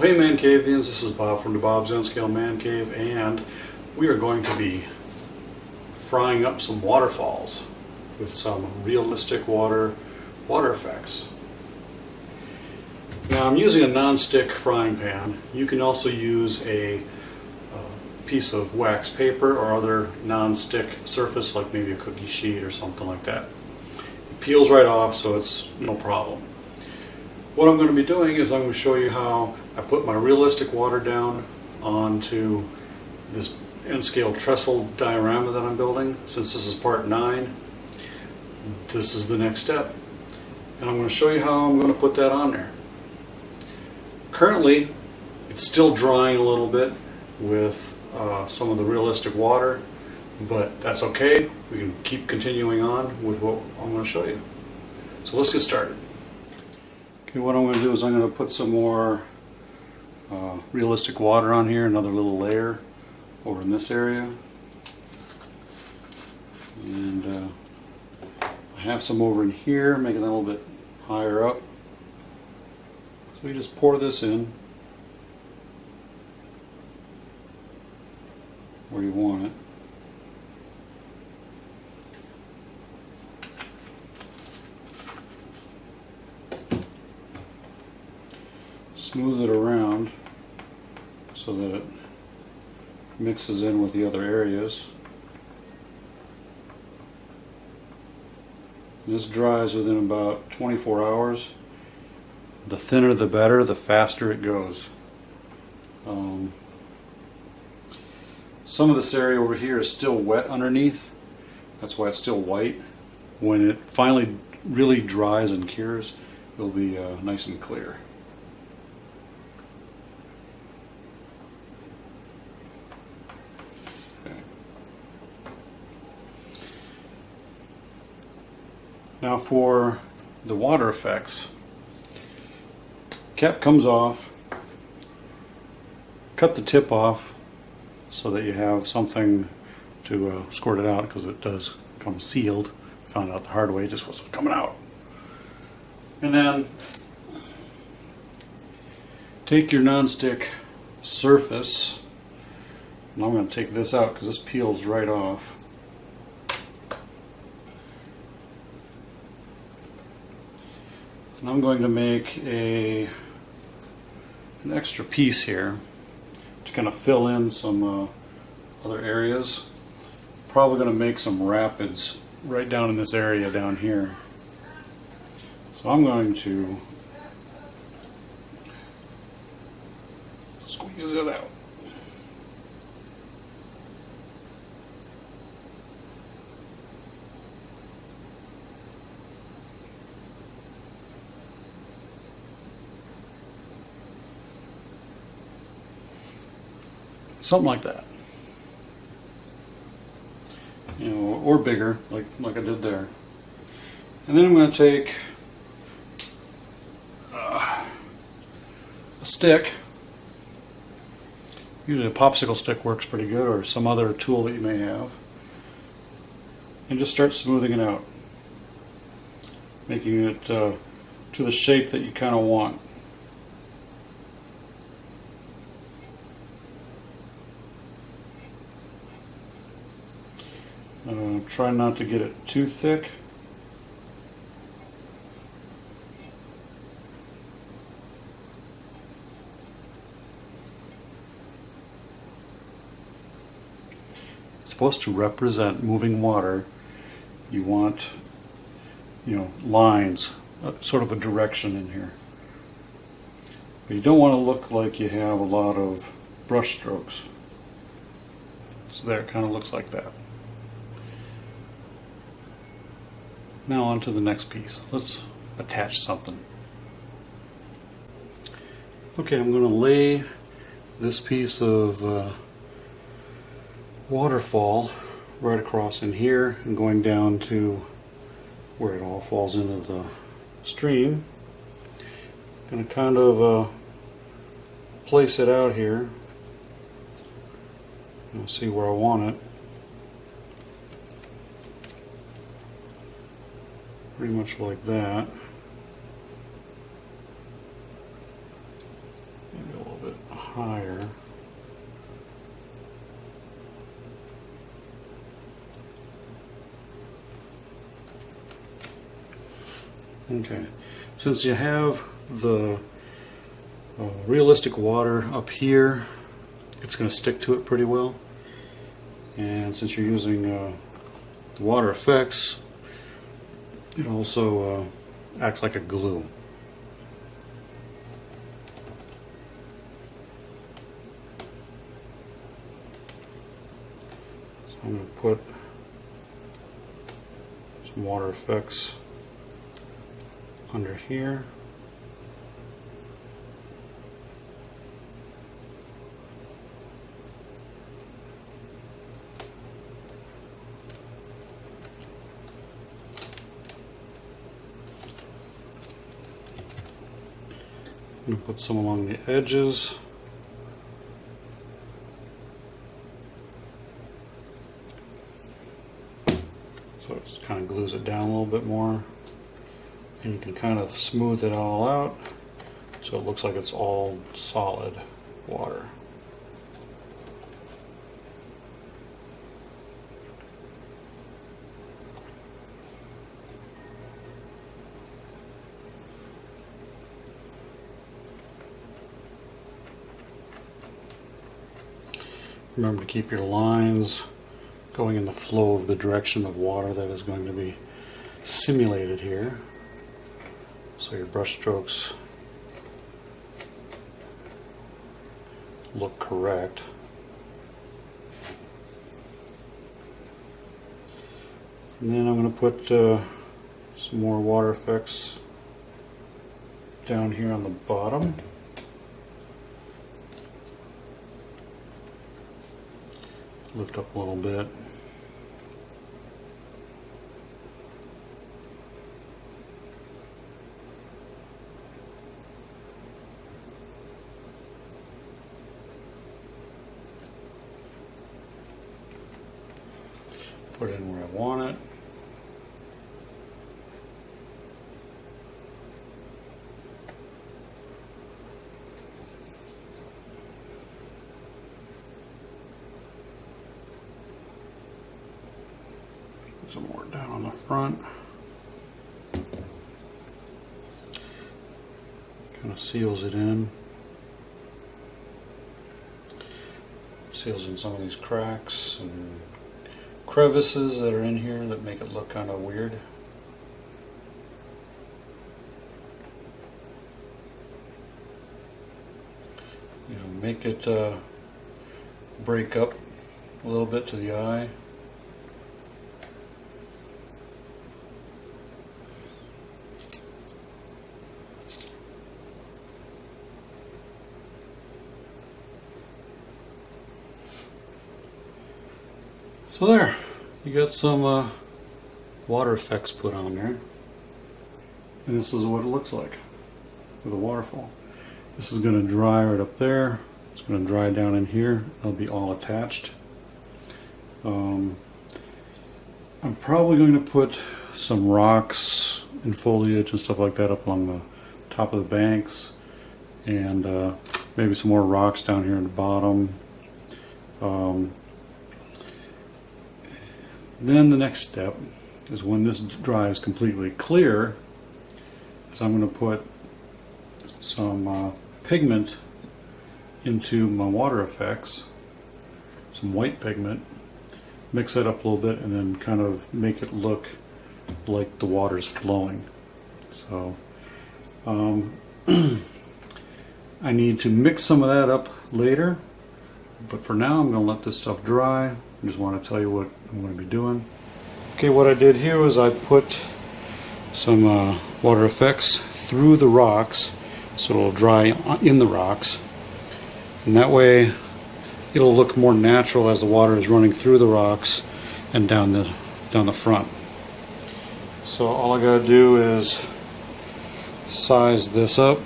Hey Mancavians, this is Bob from the Bob's N-Scale Man Cave, and we are going to be frying up some waterfalls with some realistic water effects. Now I'm using a non-stick frying pan. You can also use a piece of wax paper or other non-stick surface like maybe a cookie sheet or something like that. It peels right off, so it's no problem. What I'm going to be doing is I'm going to show you how I put my realistic water down onto this N-scale trestle diorama that I'm building. Since this is part 9, this is the next step. And I'm going to show you how I'm going to put that on there. Currently, it's still drying a little bit with some of the realistic water, but that's okay. We can keep continuing on with what I'm going to show you. So let's get started. Okay, what I'm going to do is I'm going to put some more realistic water on here, another little layer over in this area. And I have some over in here, making that a little bit higher up. So we just pour this in where you want it. Smooth it around so that it mixes in with the other areas. This dries within about 24 hours. The thinner the better, the faster it goes. Some of this area over here is still wet underneath. That's why it's still white. When it finally really dries and cures, it'll be nice and clear. Okay. Now for the water effects, cap comes off, cut the tip off so that you have something to squirt it out, because it does come sealed. Found out the hard way, it just wasn't coming out. And then take your non-stick surface, and I'm going to take this out because this peels right off. And I'm going to make an extra piece here to kind of fill in some other areas. Probably going to make some rapids right down in this area down here. So I'm going to squeeze it out. Something like that, you know, or bigger, like I did there. And then I'm going to take a stick. Usually a popsicle stick works pretty good, or some other tool that you may have, and just start smoothing it out, making it to the shape that you kind of want. Try not to get it too thick. It's supposed to represent moving water. You want, you know, lines, sort of a direction in here. But you don't want to look like you have a lot of brush strokes. So there, it kind of looks like that. Now on to the next piece. Let's attach something. Okay, I'm going to lay this piece of waterfall right across in here and going down to where it all falls into the stream. I'm going to kind of place it out here. You'll see where I want it. Pretty much like that. Maybe a little higher. Okay, since you have the realistic water up here, it's going to stick to it pretty well. And since you're using water effects, it also acts like a glue. So I'm going to put some water effects under here. I'm going to put some along the edges. So it kind of glues it down a little bit more. And you can kind of smooth it all out so it looks like it's all solid water. Remember to keep your lines going in the flow of the direction of water that is going to be simulated here. So your brush strokes look correct. And then I'm going to put some more water effects down here on the bottom. Lift up a little bit. Put it in where I want it. Put some more down on the front. Kind of seals it in. Seals in some of these cracks and crevices that are in here that make it look kind of weird. You know, make it break up a little bit to the eye. So there, you got some water effects put on there. And this is what it looks like with a waterfall. This is going to dry right up there. It's going to dry down in here. It'll be all attached. I'm probably going to put some rocks and foliage and stuff like that up along the top of the banks. And maybe some more rocks down here at the bottom. Then the next step is when this dries completely clear, is I'm going to put some pigment into my water effects, some white pigment, mix that up a little bit, and then kind of make it look like the water's flowing. So I need to mix some of that up later, but for now I'm going to let this stuff dry. I just want to tell you what I'm going to be doing. Okay, what I did here was I put some water effects through the rocks so it'll dry in the rocks, and that way it'll look more natural as the water is running through the rocks and down the front. So all I gotta do is size this up.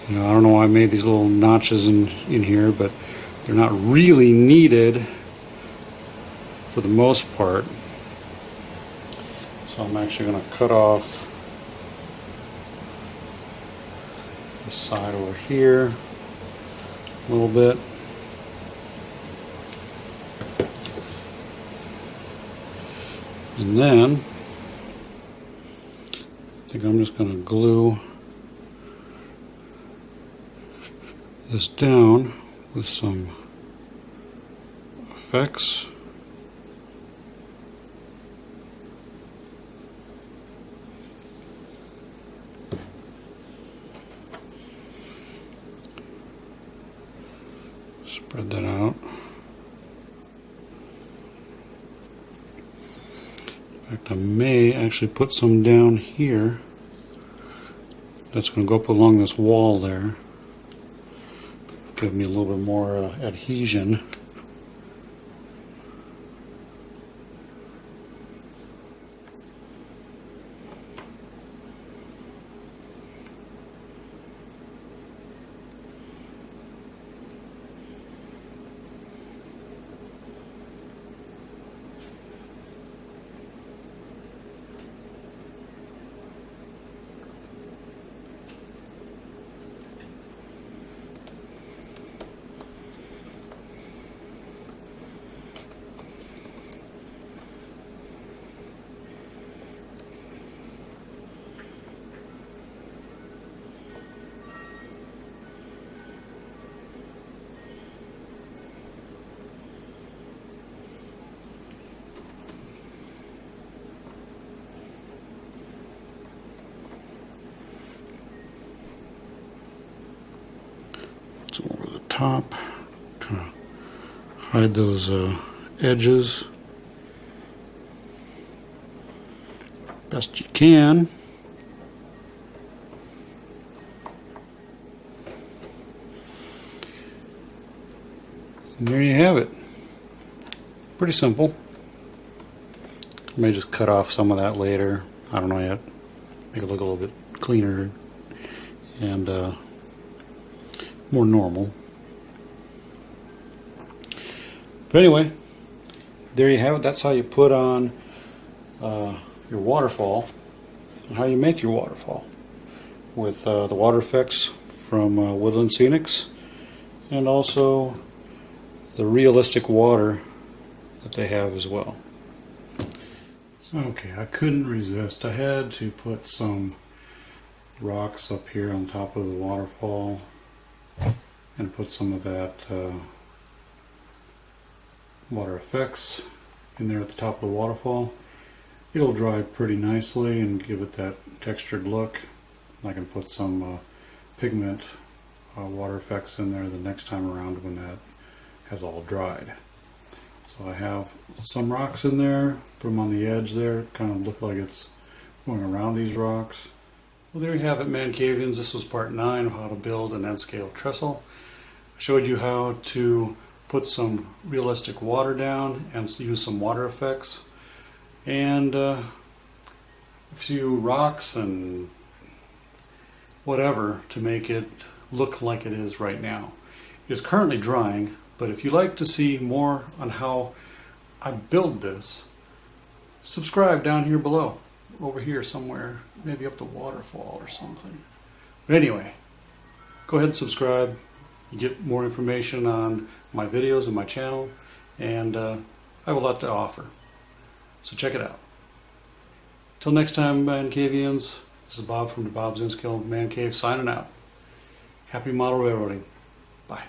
You know, I don't know why I made these little notches in here, but they're not really needed for the most part. So I'm actually going to cut off the side over here. a little bit. And then I think I'm just going to glue this down with some effects. Spread that out. In fact, I may actually put some down here. That's going to go up along this wall there. Give me a little bit more adhesion. Over the top to hide those edges best you can. And there you have it. Pretty simple. I may just cut off some of that later. I don't know yet. Make it look a little bit cleaner and more normal. But anyway, there you have it. That's how you put on your waterfall and how you make your waterfall with the water effects from Woodland Scenics and also the realistic water that they have as well. Okay, I couldn't resist. I had to put some rocks up here on top of the waterfall and put some of that water effects in there at the top of the waterfall. It'll dry pretty nicely and give it that textured look. I can put some pigment water effects in there the next time around when that has all dried. So I have some rocks in there, put them on the edge there, kind of look like it's going around these rocks. Well, there you have it, Mancavians. This was part 9 of how to build an N-scale trestle. I showed you how to put some realistic water down and use some water effects and a few rocks and whatever to make it look like it is right now. It is currently drying, but if you'd like to see more on how I build this, subscribe down here below, over here somewhere, maybe up the waterfall or something. But anyway, go ahead and subscribe. You get more information on my videos and my channel, and I have a lot to offer. So check it out. Till next time, Mancavians, this is Bob from the Bob's N-Scale Man Cave signing out. Happy model railroading. Bye.